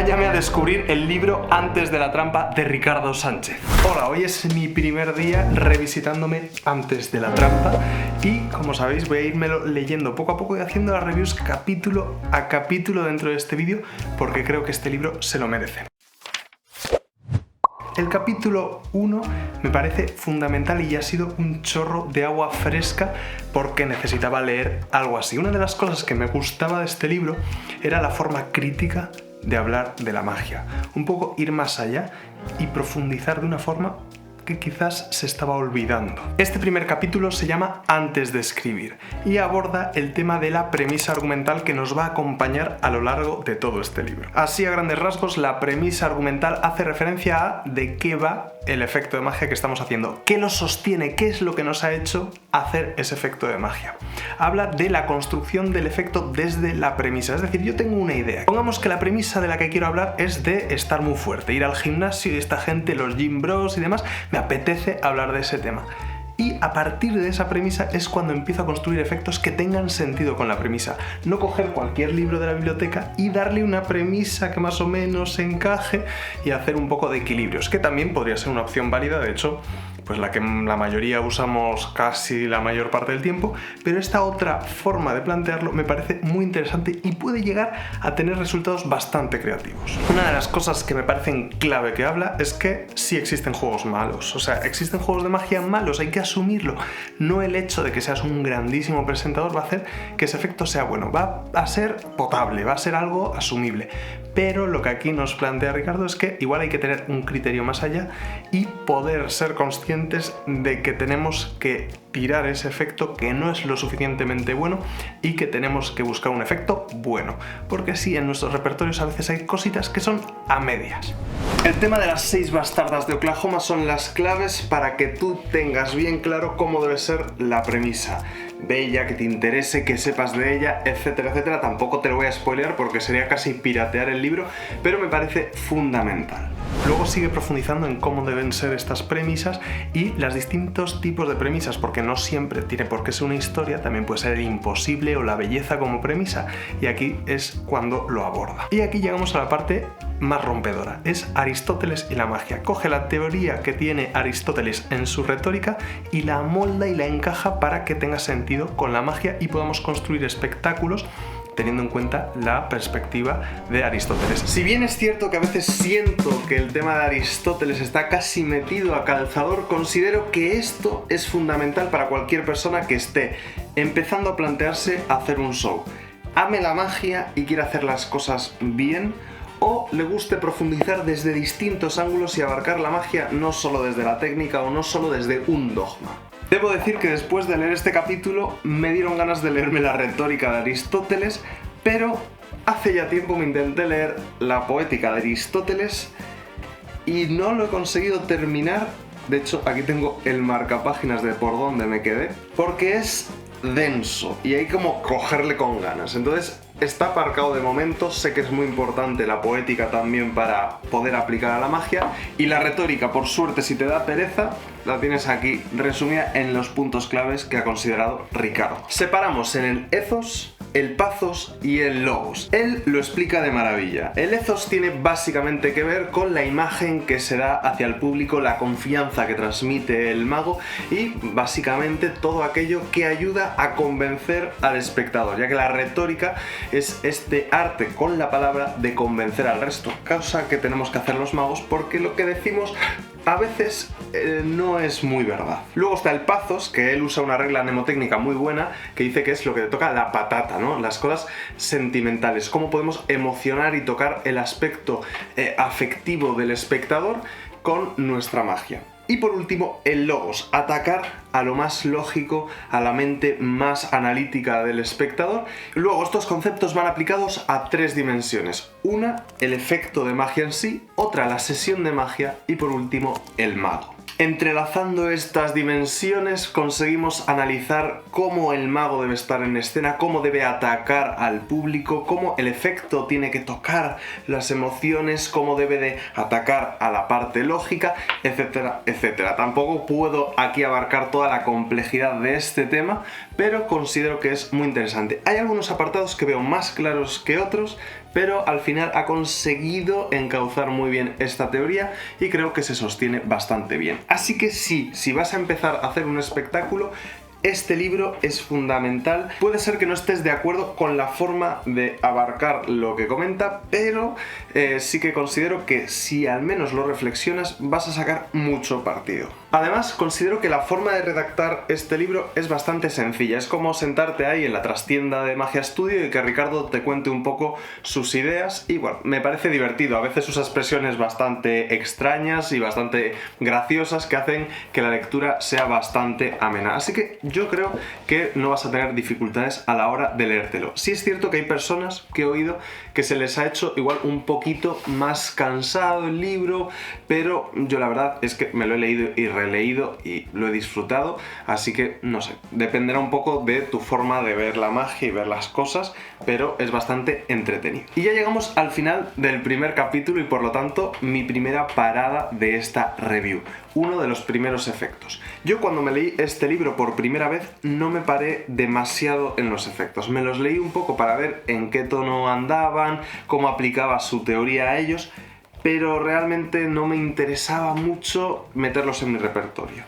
Acompáñame a descubrir el libro Antes de la trampa de Ricardo Sánchez. Hola, hoy es mi primer día revisitándome Antes de la trampa y, como sabéis, voy a irmelo leyendo poco a poco y haciendo las reviews capítulo a capítulo dentro de este vídeo porque creo que este libro se lo merece. El capítulo 1 me parece fundamental y ha sido un chorro de agua fresca porque necesitaba leer algo así. Una de las cosas que me gustaba de este libro era la forma crítica de hablar de la magia. Un poco ir más allá y profundizar de una forma que quizás se estaba olvidando. Este primer capítulo se llama Antes de escribir y aborda el tema de la premisa argumental que nos va a acompañar a lo largo de todo este libro. Así, a grandes rasgos, la premisa argumental hace referencia a de qué va el efecto de magia que estamos haciendo, qué lo sostiene, qué es lo que nos ha hecho hacer ese efecto de magia. Habla de la construcción del efecto desde la premisa, es decir, yo tengo una idea. Pongamos que la premisa de la que quiero hablar es de estar muy fuerte, ir al gimnasio y esta gente, los gym bros y demás, me apetece hablar de ese tema. Y a partir de esa premisa es cuando empiezo a construir efectos que tengan sentido con la premisa. No coger cualquier libro de la biblioteca y darle una premisa que más o menos encaje y hacer un poco de equilibrios, que también podría ser una opción válida, de hecho, pues la que la mayoría usamos casi la mayor parte del tiempo, pero esta otra forma de plantearlo me parece muy interesante y puede llegar a tener resultados bastante creativos. Una de las cosas que me parecen clave que habla es que sí existen juegos malos, o sea, existen juegos de magia malos, hay que asumirlo. No el hecho de que seas un grandísimo presentador va a hacer que ese efecto sea bueno, va a ser potable, va a ser algo asumible, pero lo que aquí nos plantea Ricardo es que igual hay que tener un criterio más allá y poder ser conscientes de que tenemos que tirar ese efecto que no es lo suficientemente bueno y que tenemos que buscar un efecto bueno, porque sí, en nuestros repertorios a veces hay cositas que son a medias. El tema de las 6 bastardas de Oklahoma son las claves para que tú tengas bien claro cómo debe ser la premisa de ella, que te interese, que sepas de ella, etcétera, etcétera. Tampoco te lo voy a spoilear porque sería casi piratear el libro, pero me parece fundamental. Luego sigue profundizando en cómo deben ser estas premisas y los distintos tipos de premisas, porque no siempre tiene por qué ser una historia, también puede ser el imposible o la belleza como premisa, y aquí es cuando lo aborda. Y aquí llegamos a la parte más rompedora, es Aristóteles y la magia. Coge la teoría que tiene Aristóteles en su retórica y la amolda y la encaja para que tenga sentido con la magia y podamos construir espectáculos teniendo en cuenta la perspectiva de Aristóteles. Si bien es cierto que a veces siento que el tema de Aristóteles está casi metido a calzador, considero que esto es fundamental para cualquier persona que esté empezando a plantearse hacer un show. Ame la magia y quiera hacer las cosas bien, o le guste profundizar desde distintos ángulos y abarcar la magia no solo desde la técnica o no solo desde un dogma. Debo decir que después de leer este capítulo me dieron ganas de leerme la retórica de Aristóteles, pero hace ya tiempo me intenté leer la poética de Aristóteles y no lo he conseguido terminar. De hecho, aquí tengo el marcapáginas de por dónde me quedé, porque es denso y hay como cogerle con ganas. Entonces está aparcado de momento. Sé que es muy importante la poética también para poder aplicar a la magia, y la retórica, por suerte, si te da pereza, la tienes aquí resumida en los puntos claves que ha considerado Ricardo. Separamos en el ethos, el pathos y el logos. Él lo explica de maravilla. El ethos tiene básicamente que ver con la imagen que se da hacia el público, la confianza que transmite el mago y básicamente todo aquello que ayuda a convencer al espectador, ya que la retórica es este arte con la palabra de convencer al resto, cosa que tenemos que hacer los magos porque lo que decimos a veces no es muy verdad. Luego está el pathos, que él usa una regla mnemotécnica muy buena que dice que es lo que le toca la patata, ¿no? Las cosas sentimentales, cómo podemos emocionar y tocar el aspecto afectivo del espectador con nuestra magia. Y por último, el logos, atacar a lo más lógico, a la mente más analítica del espectador. Luego, estos conceptos van aplicados a 3 dimensiones. Una, el efecto de magia en sí, otra, la sesión de magia y por último, el mago. Entrelazando estas dimensiones conseguimos analizar cómo el mago debe estar en escena, cómo debe atacar al público, cómo el efecto tiene que tocar las emociones, cómo debe de atacar a la parte lógica, etcétera, etcétera. Tampoco puedo aquí abarcar toda la complejidad de este tema, pero considero que es muy interesante. Hay algunos apartados que veo más claros que otros, pero al final ha conseguido encauzar muy bien esta teoría y creo que se sostiene bastante bien. Así que sí, si vas a empezar a hacer un espectáculo, este libro es fundamental. Puede ser que no estés de acuerdo con la forma de abarcar lo que comenta, pero sí que considero que si al menos lo reflexionas vas a sacar mucho partido. Además, considero que la forma de redactar este libro es bastante sencilla. Es como sentarte ahí en la trastienda de Magia Studio y que Ricardo te cuente un poco sus ideas y bueno, me parece divertido. A veces usa expresiones bastante extrañas y bastante graciosas que hacen que la lectura sea bastante amena. Así que yo creo que no vas a tener dificultades a la hora de leértelo. Sí es cierto que hay personas que he oído que se les ha hecho igual un poquito más cansado el libro, pero yo la verdad es que me lo he leído y releído y lo he disfrutado, así que no sé, dependerá un poco de tu forma de ver la magia y ver las cosas, pero es bastante entretenido. Y ya llegamos al final del primer capítulo y por lo tanto mi primera parada de esta review, uno de los primeros efectos. Yo cuando me leí este libro por primera vez no me paré demasiado en los efectos, me los leí un poco para ver en qué tono andaban, cómo aplicaba su teoría a ellos, pero realmente no me interesaba mucho meterlos en mi repertorio.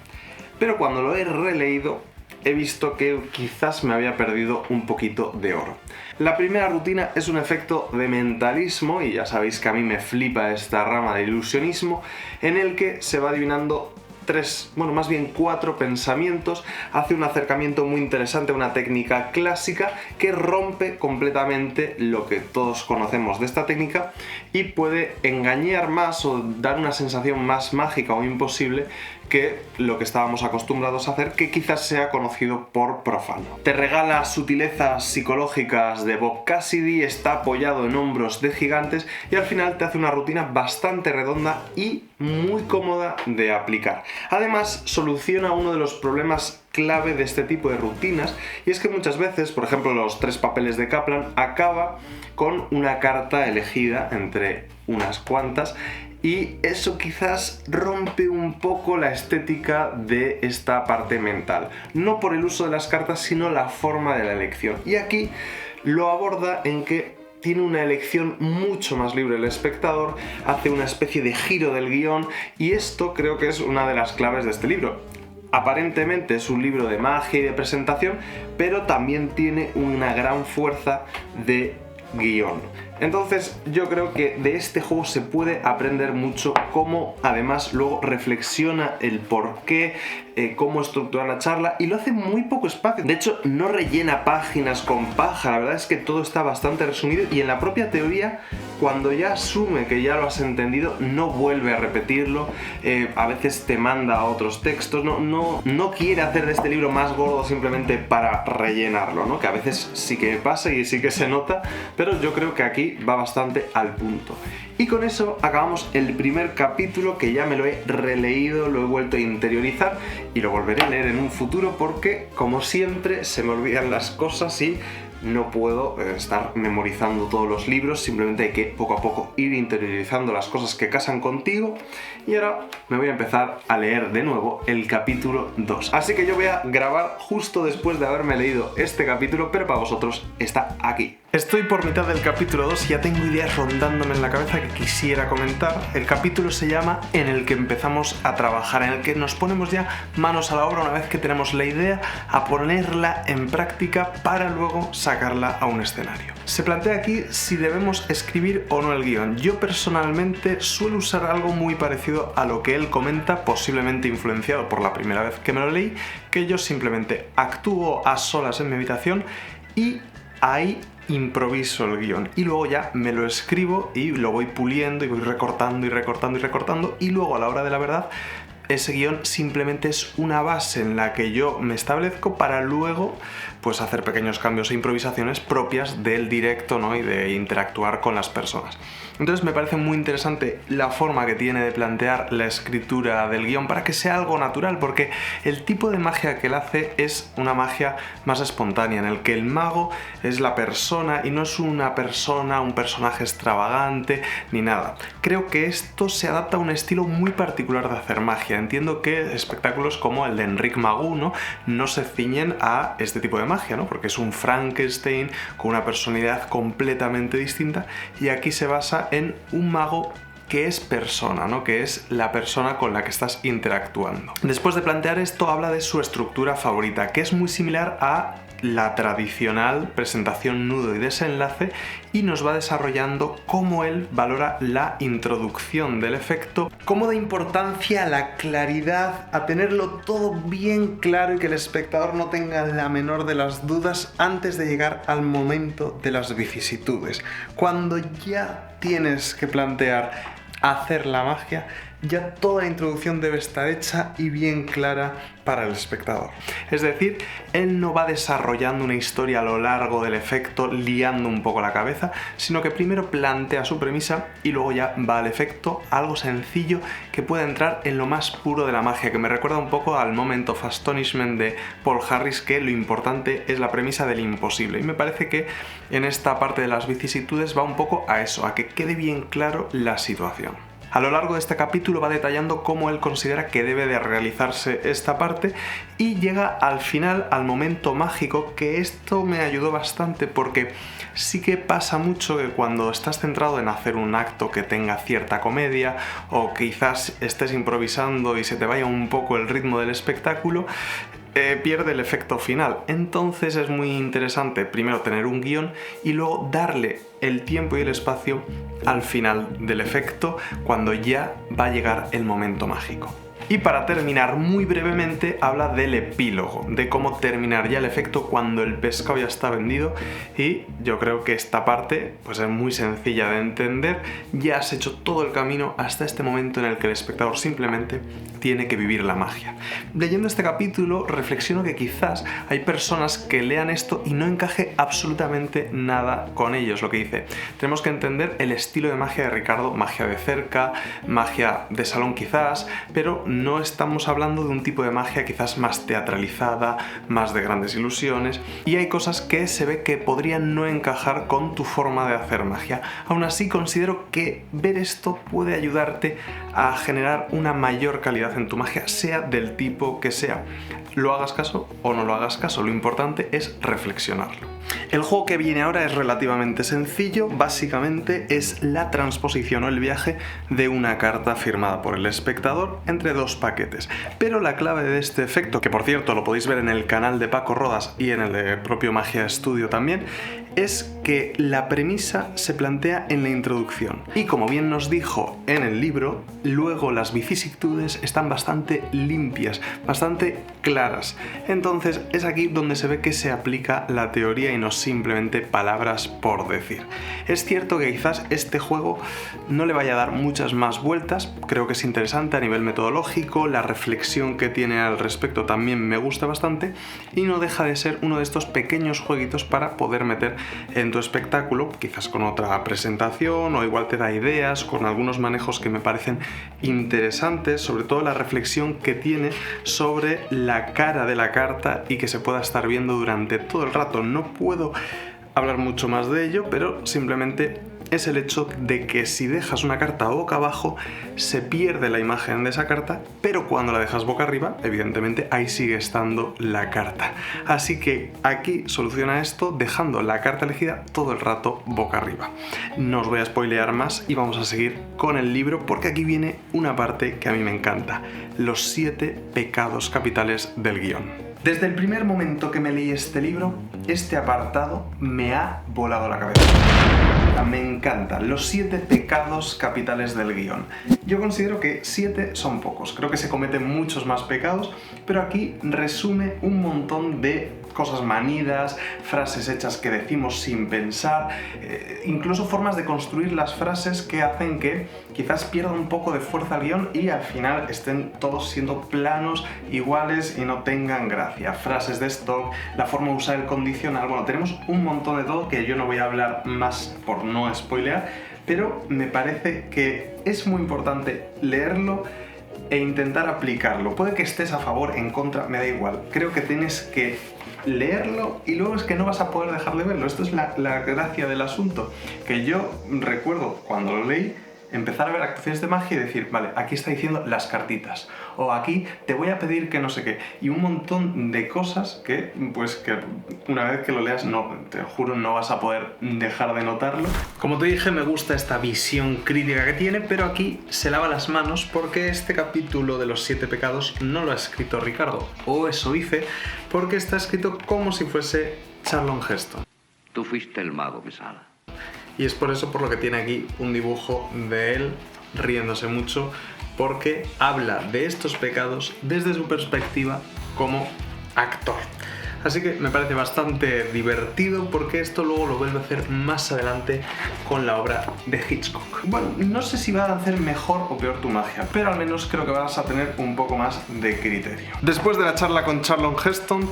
Pero cuando lo he releído, he visto que quizás me había perdido un poquito de oro. La primera rutina es un efecto de mentalismo, y ya sabéis que a mí me flipa esta rama de ilusionismo, en el que se va adivinando cuatro pensamientos, hace un acercamiento muy interesante a una técnica clásica que rompe completamente lo que todos conocemos de esta técnica y puede engañar más o dar una sensación más mágica o imposible que lo que estábamos acostumbrados a hacer, que quizás sea conocido por profano. Te regala sutilezas psicológicas de Bob Cassidy, está apoyado en hombros de gigantes y al final te hace una rutina bastante redonda y muy cómoda de aplicar. Además, soluciona uno de los problemas clave de este tipo de rutinas, y es que muchas veces, por ejemplo, los 3 papeles de Kaplan acaba con una carta elegida entre unas cuantas, y eso quizás rompe un poco la estética de esta parte mental. No por el uso de las cartas, sino la forma de la elección. Y aquí lo aborda en que tiene una elección mucho más libre el espectador, hace una especie de giro del guión, y esto creo que es una de las claves de este libro. Aparentemente es un libro de magia y de presentación, pero también tiene una gran fuerza de guión. Entonces yo creo que de este juego se puede aprender mucho, cómo además luego reflexiona el porqué, cómo estructurar la charla, y lo hace muy poco espacio. De hecho, no rellena páginas con paja, la verdad es que todo está bastante resumido, y en la propia teoría, cuando ya asume que ya lo has entendido, no vuelve a repetirlo, a veces te manda a otros textos, no quiere hacer de este libro más gordo simplemente para rellenarlo, ¿no? Que a veces sí que pasa y sí que se nota, pero yo creo que aquí va bastante al punto. Y con eso acabamos el primer capítulo, que ya me lo he releído, lo he vuelto a interiorizar y lo volveré a leer en un futuro porque, como siempre, se me olvidan las cosas y no puedo estar memorizando todos los libros, simplemente hay que poco a poco ir interiorizando las cosas que casan contigo. Y ahora me voy a empezar a leer de nuevo el capítulo 2. Así que yo voy a grabar justo después de haberme leído este capítulo, pero para vosotros está aquí. Estoy por mitad del capítulo 2 y ya tengo ideas rondándome en la cabeza que quisiera comentar. El capítulo se llama En el que empezamos a trabajar, en el que nos ponemos ya manos a la obra una vez que tenemos la idea, a ponerla en práctica para luego sacarla a un escenario. Se plantea aquí si debemos escribir o no el guión. Yo personalmente suelo usar algo muy parecido a lo que él comenta, posiblemente influenciado por la primera vez que me lo leí, que yo simplemente actúo a solas en mi habitación y ahí improviso el guión, y luego ya me lo escribo y lo voy puliendo y voy recortando y recortando y recortando, y luego a la hora de la verdad ese guión simplemente es una base en la que yo me establezco para luego pues hacer pequeños cambios e improvisaciones propias del directo, ¿no? Y de interactuar con las personas. Entonces me parece muy interesante la forma que tiene de plantear la escritura del guión para que sea algo natural, porque el tipo de magia que él hace es una magia más espontánea, en el que el mago es la persona y no es una persona, un personaje extravagante ni nada. Creo que esto se adapta a un estilo muy particular de hacer magia, magia. Entiendo que espectáculos como el de Enric Magú, no se ciñen a este tipo de magia, ¿no? Porque es un Frankenstein con una personalidad completamente distinta, y aquí se basa en un mago que es persona, ¿no? Que es la persona con la que estás interactuando. Después de plantear esto, habla de su estructura favorita, que es muy similar a la tradicional presentación, nudo y desenlace, y nos va desarrollando cómo él valora la introducción del efecto, cómo da importancia a la claridad, a tenerlo todo bien claro y que el espectador no tenga la menor de las dudas antes de llegar al momento de las vicisitudes. Cuando ya tienes que plantear hacer la magia, ya toda la introducción debe estar hecha y bien clara para el espectador. Es decir, él no va desarrollando una historia a lo largo del efecto liando un poco la cabeza, sino que primero plantea su premisa y luego ya va al efecto, algo sencillo que puede entrar en lo más puro de la magia, que me recuerda un poco al Moment of Astonishment de Paul Harris, que lo importante es la premisa del imposible, y me parece que en esta parte de las vicisitudes va un poco a eso, a que quede bien claro la situación. A lo largo de este capítulo va detallando cómo él considera que debe de realizarse esta parte, y llega al final, al momento mágico, que esto me ayudó bastante porque sí que pasa mucho que cuando estás centrado en hacer un acto que tenga cierta comedia, o quizás estés improvisando y se te vaya un poco el ritmo del espectáculo, pierde el efecto final. Entonces es muy interesante primero tener un guión y luego darle el tiempo y el espacio al final del efecto, cuando ya va a llegar el momento mágico. Y para terminar, muy brevemente, habla del epílogo, de cómo terminar ya el efecto cuando el pescado ya está vendido, y yo creo que esta parte pues es muy sencilla de entender. Ya has hecho todo el camino hasta este momento en el que el espectador simplemente tiene que vivir la magia. Leyendo este capítulo reflexiono que quizás hay personas que lean esto y no encaje absolutamente nada con ellos. Lo que dice, tenemos que entender el estilo de magia de Ricardo, magia de cerca, magia de salón quizás, pero no estamos hablando de un tipo de magia quizás más teatralizada, más de grandes ilusiones, y hay cosas que se ve que podrían no encajar con tu forma de hacer magia. Aún así, considero que ver esto puede ayudarte a generar una mayor calidad en tu magia, sea del tipo que sea. Lo hagas caso o no lo hagas caso, lo importante es reflexionarlo. El juego que viene ahora es relativamente sencillo, básicamente es la transposición o el viaje de una carta firmada por el espectador entre dos paquetes. Pero la clave de este efecto, que por cierto lo podéis ver en el canal de Paco Rodas y en el de propio Magia Studio también, es que la premisa se plantea en la introducción. Y como bien nos dijo en el libro, luego las vicisitudes están bastante limpias, bastante claras. Entonces es aquí donde se ve que se aplica la teoría y no simplemente palabras por decir. Es cierto que quizás este juego no le vaya a dar muchas más vueltas, creo que es interesante a nivel metodológico, la reflexión que tiene al respecto también me gusta bastante, y no deja de ser uno de estos pequeños jueguitos para poder meter en tu espectáculo, quizás con otra presentación, o igual te da ideas, con algunos manejos que me parecen interesantes, sobre todo la reflexión que tiene sobre la cara de la carta y que se pueda estar viendo durante todo el rato. No puedo hablar mucho más de ello, pero simplemente es el hecho de que si dejas una carta boca abajo se pierde la imagen de esa carta, pero cuando la dejas boca arriba, evidentemente ahí sigue estando la carta. Así que aquí soluciona esto dejando la carta elegida todo el rato boca arriba. No os voy a spoilear más y vamos a seguir con el libro, porque aquí viene una parte que a mí me encanta: los 7 pecados capitales del guión. Desde el primer momento que me leí este libro, este apartado me ha volado la cabeza. Me encanta, los 7 pecados capitales del guión. Yo considero que 7 son pocos, creo que se cometen muchos más pecados, pero aquí resume un montón de cosas manidas, frases hechas que decimos sin pensar, incluso formas de construir las frases que hacen que quizás pierda un poco de fuerza el guión y al final estén todos siendo planos, iguales y no tengan gracia. Frases de stock, la forma de usar el condicional, bueno, tenemos un montón de todo que yo no voy a hablar más por no spoilear, pero me parece que es muy importante leerlo e intentar aplicarlo. Puede que estés a favor, en contra, me da igual. Creo que tienes que leerlo y luego es que no vas a poder dejar de verlo. Esto es la gracia del asunto, que yo recuerdo cuando lo leí empezar a ver actuaciones de magia y decir, vale, aquí está diciendo las cartitas, o aquí te voy a pedir que no sé qué, y un montón de cosas que, pues, que una vez que lo leas, no, te juro, no vas a poder dejar de notarlo. Como te dije, me gusta esta visión crítica que tiene, pero aquí se lava las manos porque este capítulo de los 7 pecados no lo ha escrito Ricardo, o eso dice, porque está escrito como si fuese Charlton Heston. Tú fuiste el mago, Mesala. Y es por eso por lo que tiene aquí un dibujo de él riéndose mucho, porque habla de estos pecados desde su perspectiva como actor. Así que me parece bastante divertido porque esto luego lo vuelve a hacer más adelante con la obra de Hitchcock. Bueno, no sé si va a hacer mejor o peor tu magia, pero al menos creo que vas a tener un poco más de criterio. Después de la charla con Charlton Heston,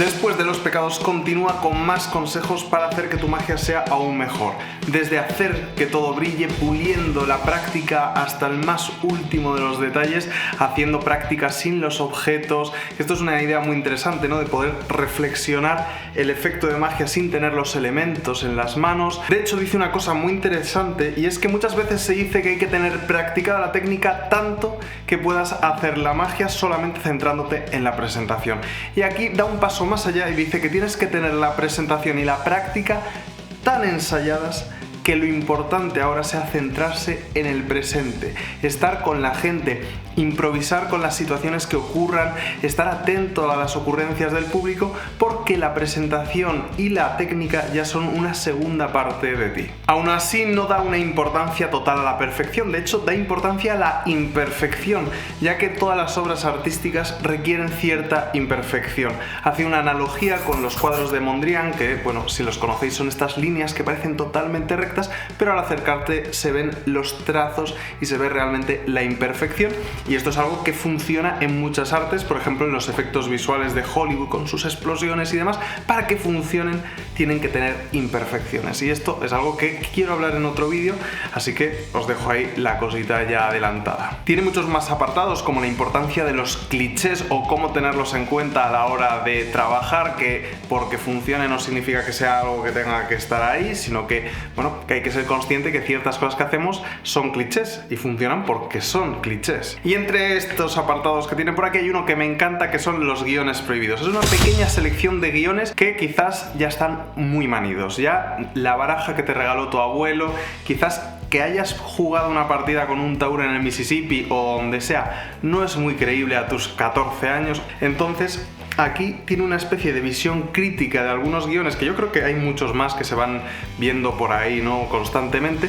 después de los pecados continúa con más consejos para hacer que tu magia sea aún mejor. Desde hacer que todo brille, puliendo la práctica hasta el más último de los detalles, haciendo prácticas sin los objetos. Esto es una idea muy interesante, ¿no? De poder reflexionar el efecto de magia sin tener los elementos en las manos. De hecho, dice una cosa muy interesante, y es que muchas veces se dice que hay que tener practicada la técnica tanto que puedas hacer la magia solamente centrándote en la presentación. Y aquí da un paso más allá y dice que tienes que tener la presentación y la práctica tan ensayadas que lo importante ahora sea centrarse en el presente, estar con la gente, improvisar con las situaciones que ocurran, estar atento a las ocurrencias del público, porque la presentación y la técnica ya son una segunda parte de ti. Aún así, no da una importancia total a la perfección, de hecho da importancia a la imperfección, ya que todas las obras artísticas requieren cierta imperfección. Hace una analogía con los cuadros de Mondrian, que, bueno, si los conocéis, son estas líneas que parecen totalmente rectas, pero al acercarte se ven los trazos y se ve realmente la imperfección, y esto es algo que funciona en muchas artes, por ejemplo en los efectos visuales de Hollywood con sus explosiones y demás. Para que funcionen tienen que tener imperfecciones, y esto es algo que quiero hablar en otro vídeo, así que os dejo ahí la cosita ya adelantada. Tiene muchos más apartados, como la importancia de los clichés o cómo tenerlos en cuenta a la hora de trabajar, que porque funcione no significa que sea algo que tenga que estar ahí, sino que, bueno, que hay que ser consciente que ciertas cosas que hacemos son clichés y funcionan porque son clichés. Y entre estos apartados que tiene por aquí hay uno que me encanta, que son los guiones prohibidos. Es una pequeña selección de guiones que quizás ya están muy manidos. Ya la baraja que te regaló tu abuelo, quizás que hayas jugado una partida con un taur en el Mississippi o donde sea, no es muy creíble a tus 14 años. Entonces, aquí tiene una especie de visión crítica de algunos guiones, que yo creo que hay muchos más que se van viendo por ahí, ¿no?, constantemente,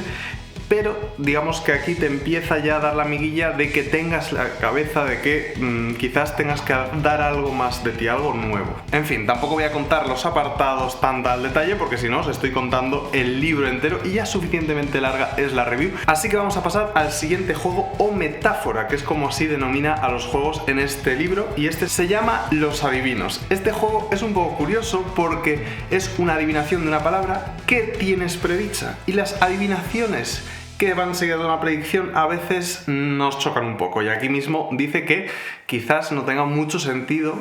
pero digamos que aquí te empieza ya a dar la miguilla de que tengas la cabeza de que quizás tengas que dar algo más de ti, algo nuevo. En fin, tampoco voy a contar los apartados tan al detalle, porque si no os estoy contando el libro entero y ya suficientemente larga es la review. Así que vamos a pasar al siguiente juego o metáfora, que es como así denomina a los juegos en este libro, y este se llama Los Adivinos. Este juego es un poco curioso porque es una adivinación de una palabra que tienes predicha, y las adivinaciones que van seguidas de una predicción a veces nos chocan un poco, y aquí mismo dice que quizás no tenga mucho sentido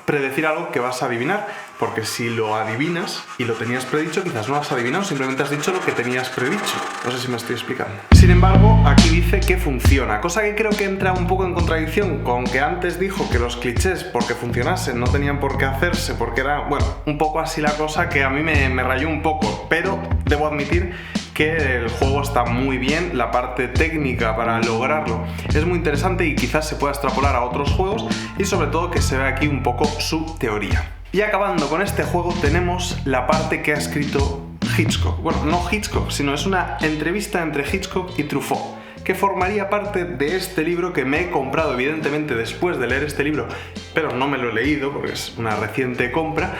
predecir algo que vas a adivinar, porque si lo adivinas y lo tenías predicho, quizás no lo has adivinado, simplemente has dicho lo que tenías predicho. No sé si me estoy explicando. Sin embargo, aquí dice que funciona, cosa que creo que entra un poco en contradicción con que antes dijo que los clichés, porque funcionasen, no tenían por qué hacerse, porque era, bueno, un poco así la cosa, que a mí me rayó un poco, pero debo admitir que el juego está muy bien, la parte técnica para lograrlo es muy interesante y quizás se pueda extrapolar a otros juegos, y sobre todo que se ve aquí un poco su teoría. Y acabando con este juego tenemos la parte que ha escrito Hitchcock. Bueno, no Hitchcock, sino es una entrevista entre Hitchcock y Truffaut, que formaría parte de este libro que me he comprado evidentemente después de leer este libro, pero no me lo he leído porque es una reciente compra.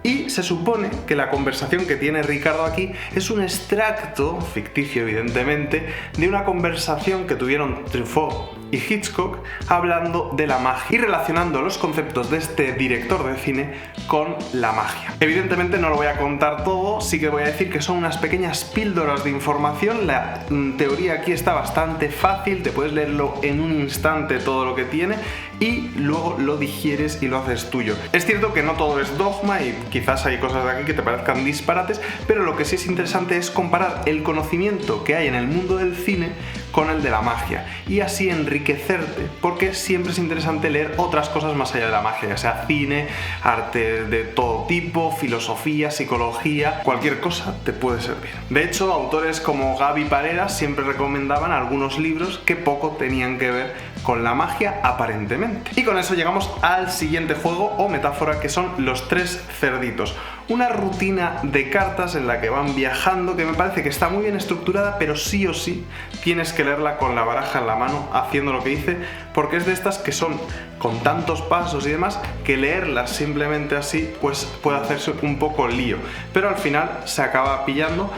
Y se supone que la conversación que tiene Ricardo aquí es un extracto, ficticio evidentemente, de una conversación que tuvieron Truffaut y Hitchcock hablando de la magia y relacionando los conceptos de este director de cine con la magia. Evidentemente no lo voy a contar todo, sí que voy a decir que son unas pequeñas píldoras de información. La teoría aquí está bastante fácil, te puedes leerlo en un instante todo lo que tiene y luego lo digieres y lo haces tuyo. Es cierto que no todo es dogma y quizás hay cosas de aquí que te parezcan disparates, pero lo que sí es interesante es comparar el conocimiento que hay en el mundo del cine con el de la magia y así enriquecerte, porque siempre es interesante leer otras cosas más allá de la magia, ya sea cine, arte de todo tipo, filosofía, psicología, cualquier cosa te puede servir. De hecho, autores como Gaby Pareras siempre recomendaban algunos libros que poco tenían que ver con la magia aparentemente. Y con eso llegamos al siguiente juego o metáfora, que son los tres cerditos. Una rutina de cartas en la que van viajando, que me parece que está muy bien estructurada, pero sí o sí tienes que leerla con la baraja en la mano haciendo lo que dice, porque es de estas que son con tantos pasos y demás que leerlas simplemente así pues puede hacerse un poco lío, pero al final se acaba pillando.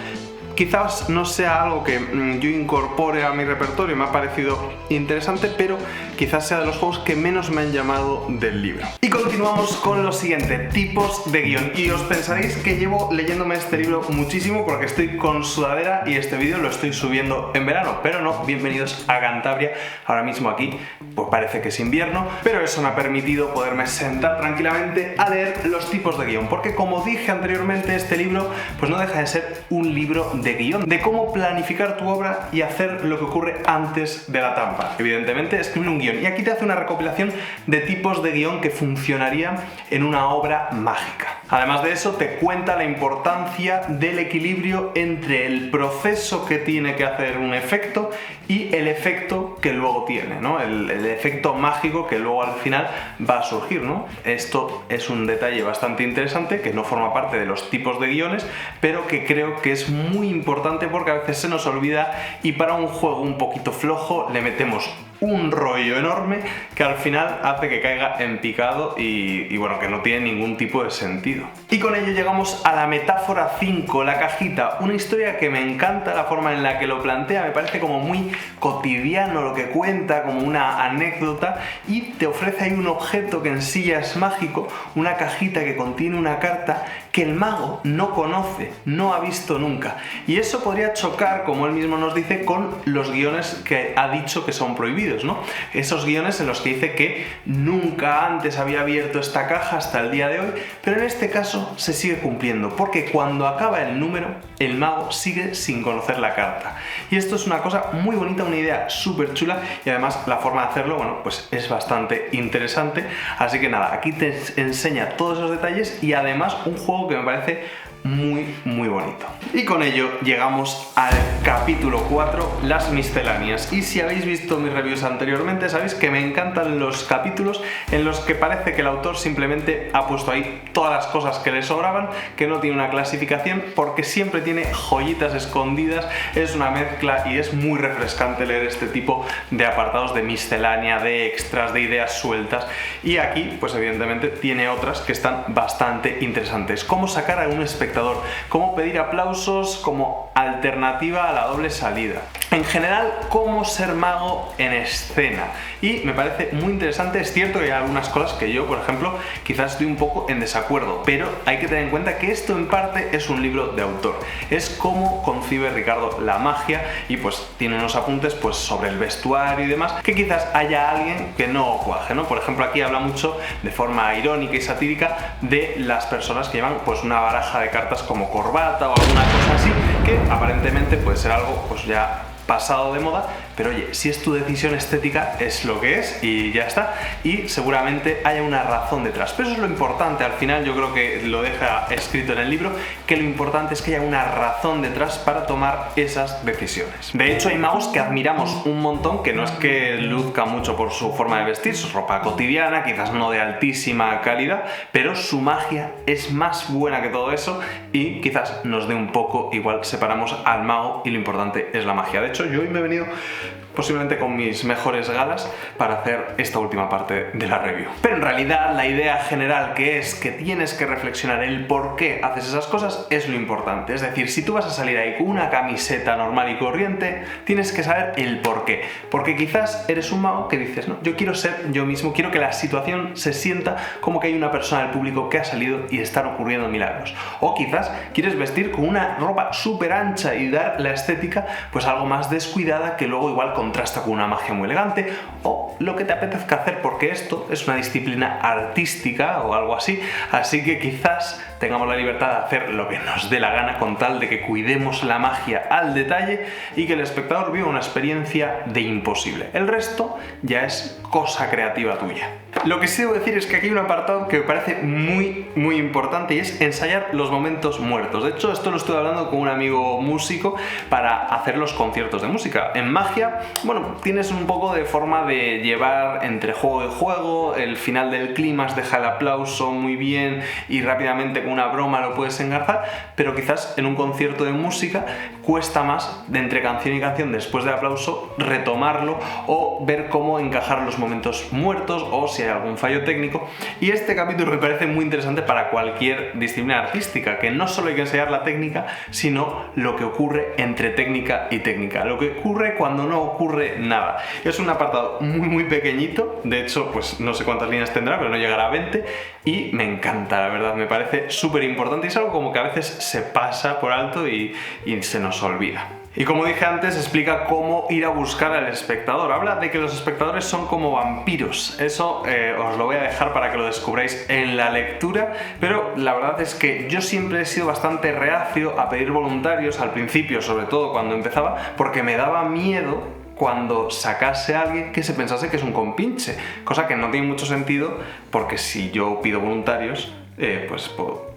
Quizás no sea algo que yo incorpore a mi repertorio, me ha parecido interesante, pero quizás sea de los juegos que menos me han llamado del libro. Y continuamos con lo siguiente, tipos de guión. Y os pensaréis que llevo leyéndome este libro muchísimo porque estoy con sudadera y este vídeo lo estoy subiendo en verano, pero no, bienvenidos a Cantabria. Ahora mismo aquí pues parece que es invierno, pero eso me ha permitido poderme sentar tranquilamente a leer los tipos de guión, porque como dije anteriormente, este libro pues no deja de ser un libro de guión, de cómo planificar tu obra y hacer lo que ocurre antes de la trampa. Evidentemente, escribir un guión. Y aquí te hace una recopilación de tipos de guión que funcionarían en una obra mágica. Además de eso, te cuenta la importancia del equilibrio entre el proceso que tiene que hacer un efecto y el efecto que luego tiene, ¿no? El efecto mágico que luego al final va a surgir, ¿no? Esto es un detalle bastante interesante que no forma parte de los tipos de guiones, pero que creo que es muy importante porque a veces se nos olvida y para un juego un poquito flojo le metemos un rollo enorme que al final hace que caiga en picado y bueno, que no tiene ningún tipo de sentido. Y con ello llegamos a la metáfora 5, la cajita, una historia que me encanta la forma en la que lo plantea, me parece como muy cotidiano lo que cuenta, como una anécdota, y te ofrece ahí un objeto que en sí ya es mágico, una cajita que contiene una carta que el mago no conoce, no ha visto nunca, y eso podría chocar, como él mismo nos dice, con los guiones que ha dicho que son prohibidos, ¿no? Esos guiones en los que dice que nunca antes había abierto esta caja hasta el día de hoy, pero en este caso se sigue cumpliendo, porque cuando acaba el número, el mago sigue sin conocer la carta. Y esto es una cosa muy bonita, una idea súper chula, y además la forma de hacerlo, bueno, pues es bastante interesante. Así que nada, aquí te enseña todos esos detalles y además un juego que me parece muy bonito. Y con ello llegamos al capítulo 4, las misceláneas. Y si habéis visto mis reviews anteriormente, sabéis que me encantan los capítulos en los que parece que el autor simplemente ha puesto ahí todas las cosas que le sobraban, que no tiene una clasificación, porque siempre tiene joyitas escondidas, es una mezcla y es muy refrescante leer este tipo de apartados de miscelánea, de extras, de ideas sueltas. Y aquí, pues evidentemente tiene otras que están bastante interesantes. Cómo sacar a un espectador, cómo pedir aplausos como alternativa a la doble salida. En general, cómo ser mago en escena. Y me parece muy interesante. Es cierto que hay algunas cosas que yo, por ejemplo, quizás estoy un poco en desacuerdo, pero hay que tener en cuenta que esto en parte es un libro de autor. Es cómo concibe Ricardo la magia y pues tiene unos apuntes pues sobre el vestuario y demás que quizás haya alguien que no cuaje, ¿no? Por ejemplo, aquí habla mucho de forma irónica y satírica de las personas que llevan pues una baraja de cartas como corbata o alguna cosa así, que aparentemente puede ser algo pues ya pasado de moda, pero oye, si es tu decisión estética es lo que es y ya está, y seguramente haya una razón detrás, pero eso es lo importante. Al final yo creo que lo deja escrito en el libro, que lo importante es que haya una razón detrás para tomar esas decisiones. De hecho, hay magos que admiramos un montón, que no es que luzca mucho por su forma de vestir, su ropa cotidiana, quizás no de altísima calidad, pero su magia es más buena que todo eso y quizás nos dé un poco, igual separamos al mago y lo importante es la magia. De hecho, yo hoy me he venido posiblemente con mis mejores galas, para hacer esta última parte de la review. Pero en realidad la idea general, que es que tienes que reflexionar el por qué haces esas cosas, es lo importante. Es decir, si tú vas a salir ahí con una camiseta normal y corriente, tienes que saber el por qué. Porque quizás eres un mago que dices, no, yo quiero ser yo mismo, quiero que la situación se sienta como que hay una persona del público que ha salido y están ocurriendo milagros. O quizás quieres vestir con una ropa súper ancha y dar la estética pues algo más descuidada, que luego igual contrasta con una magia muy elegante, o lo que te apetezca hacer, porque esto es una disciplina artística o algo así que quizás tengamos la libertad de hacer lo que nos dé la gana, con tal de que cuidemos la magia al detalle y que el espectador viva una experiencia de imposible. El resto ya es cosa creativa tuya. Lo que sí debo decir es que aquí hay un apartado que me parece muy importante, y es ensayar los momentos muertos. De hecho, esto lo estuve hablando con un amigo músico para hacer los conciertos de música. En magia, bueno, tienes un poco de forma de llevar entre juego y juego, el final del clímax deja el aplauso muy bien y rápidamente con una broma lo puedes engarzar, pero quizás en un concierto de música cuesta más, de entre canción y canción después del aplauso, retomarlo o ver cómo encajar los momentos muertos o si hay algún fallo técnico. Y este capítulo me parece muy interesante para cualquier disciplina artística, que no solo hay que ensayar la técnica, sino lo que ocurre entre técnica y técnica, lo que ocurre cuando no ocurre nada. Es un apartado muy pequeñito, de hecho pues no sé cuántas líneas tendrá, pero no llegará a 20, y me encanta, la verdad, me parece súper importante, y es algo como que a veces se pasa por alto y se nos olvida. Y como dije antes, explica cómo ir a buscar al espectador. Habla de que los espectadores son como vampiros. Eso os lo voy a dejar para que lo descubráis en la lectura, pero la verdad es que yo siempre he sido bastante reacio a pedir voluntarios, al principio, sobre todo cuando empezaba, porque me daba miedo cuando sacase a alguien que se pensase que es un compinche, cosa que no tiene mucho sentido, porque si yo pido voluntarios, pues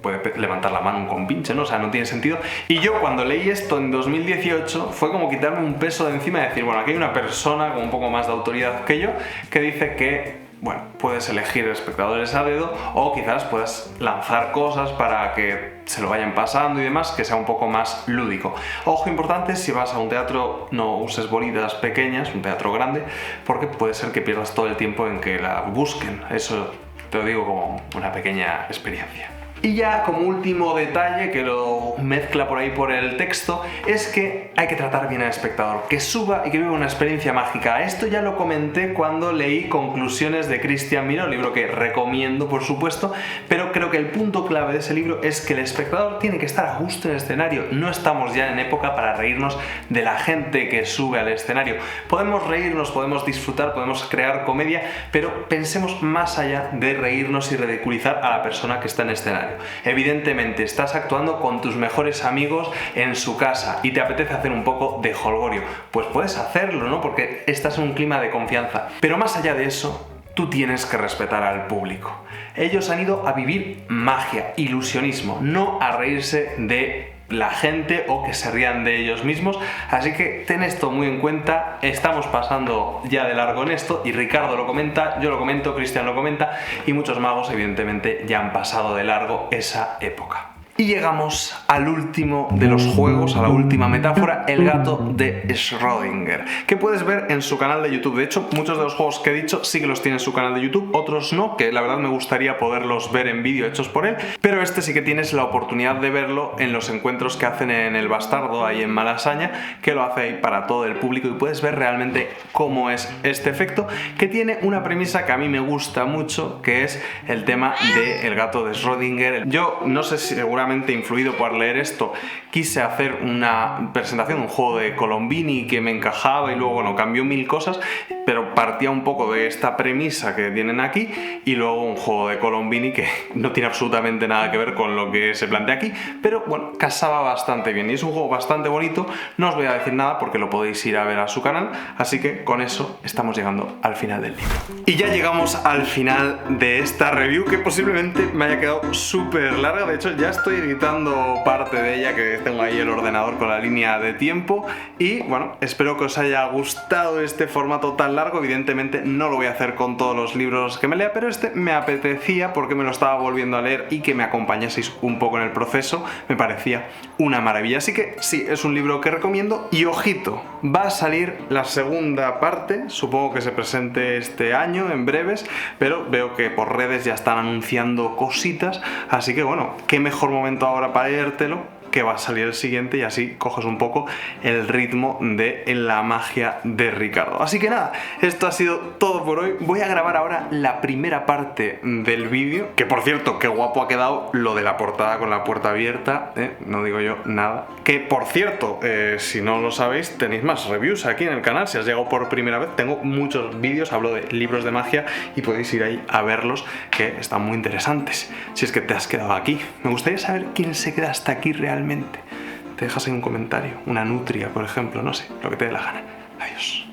puede levantar la mano un compinche, ¿no? O sea, no tiene sentido. Y yo cuando leí esto en 2018 fue como quitarme un peso de encima y decir, bueno, aquí hay una persona con un poco más de autoridad que yo que dice que, bueno, puedes elegir espectadores a dedo, o quizás puedas lanzar cosas para que se lo vayan pasando y demás, que sea un poco más lúdico. Ojo importante, si vas a un teatro no uses bolitas pequeñas, un teatro grande, porque puede ser que pierdas todo el tiempo en que la busquen. Eso te lo digo como una pequeña experiencia. Y ya como último detalle, que lo mezcla por ahí por el texto, es que hay que tratar bien al espectador, que suba y que viva una experiencia mágica. Esto ya lo comenté cuando leí Conclusiones de Cristian Miró, libro que recomiendo por supuesto, pero creo que el punto clave de ese libro es que el espectador tiene que estar a gusto en el escenario. No estamos ya en época para reírnos de la gente que sube al escenario. Podemos reírnos, podemos disfrutar, podemos crear comedia, pero pensemos más allá de reírnos y ridiculizar a la persona que está en escenario. Evidentemente estás actuando con tus mejores amigos en su casa y te apetece hacer un poco de jolgorio, pues puedes hacerlo, ¿no? Porque estás en un clima de confianza. Pero más allá de eso, tú tienes que respetar al público. Ellos han ido a vivir magia, ilusionismo, no a reírse de la gente o que se rían de ellos mismos, así que ten esto muy en cuenta. Estamos pasando ya de largo en esto, y Ricardo lo comenta, yo lo comento, Cristian lo comenta, y muchos magos evidentemente ya han pasado de largo esa época. Y llegamos al último de los juegos, a la última metáfora, el gato de Schrödinger, que puedes ver en su canal de YouTube. De hecho, muchos de los juegos que he dicho sí que los tiene en su canal de YouTube, otros no, que la verdad me gustaría poderlos ver en vídeo hechos por él, pero este sí que tienes la oportunidad de verlo en los encuentros que hacen en El Bastardo, ahí en Malasaña, que lo hace ahí para todo el público, y puedes ver realmente cómo es este efecto, que tiene una premisa que a mí me gusta mucho, que es el tema del gato de Schrödinger. Yo no sé si seguramente influido por leer esto, quise hacer una presentación, un juego de Colombini que me encajaba, y luego, bueno, cambió mil cosas, pero partía un poco de esta premisa que tienen aquí, y luego un juego de Colombini que no tiene absolutamente nada que ver con lo que se plantea aquí, pero bueno, casaba bastante bien, y es un juego bastante bonito. No os voy a decir nada porque lo podéis ir a ver a su canal, así que con eso estamos llegando al final del libro. Y ya llegamos al final de esta review, que posiblemente me haya quedado súper larga. De hecho, ya estoy estoy editando parte de ella, que tengo ahí el ordenador con la línea de tiempo. Y bueno, espero que os haya gustado este formato tan largo. Evidentemente no lo voy a hacer con todos los libros que me lea, pero este me apetecía porque me lo estaba volviendo a leer y que me acompañaseis un poco en el proceso me parecía una maravilla. Así que sí, es un libro que recomiendo. Y ojito, va a salir la segunda parte, supongo que se presente este año en breves, pero veo que por redes ya están anunciando cositas, así que bueno, qué mejor momento ahora para leértelo, que va a salir el siguiente y así coges un poco el ritmo de La magia de Ricardo. Así que nada, esto ha sido todo por hoy. Voy a grabar ahora la primera parte del vídeo, que por cierto, qué guapo ha quedado lo de la portada con la puerta abierta, no digo yo nada. Que por cierto, si no lo sabéis, tenéis más reviews aquí en el canal. Si has llegado por primera vez, tengo muchos vídeos, hablo de libros de magia y podéis ir ahí a verlos, que están muy interesantes. Si es que te has quedado aquí, me gustaría saber quién se queda hasta aquí realmente. Te dejas ahí un comentario, una nutria, por ejemplo, no sé, lo que te dé la gana. Adiós.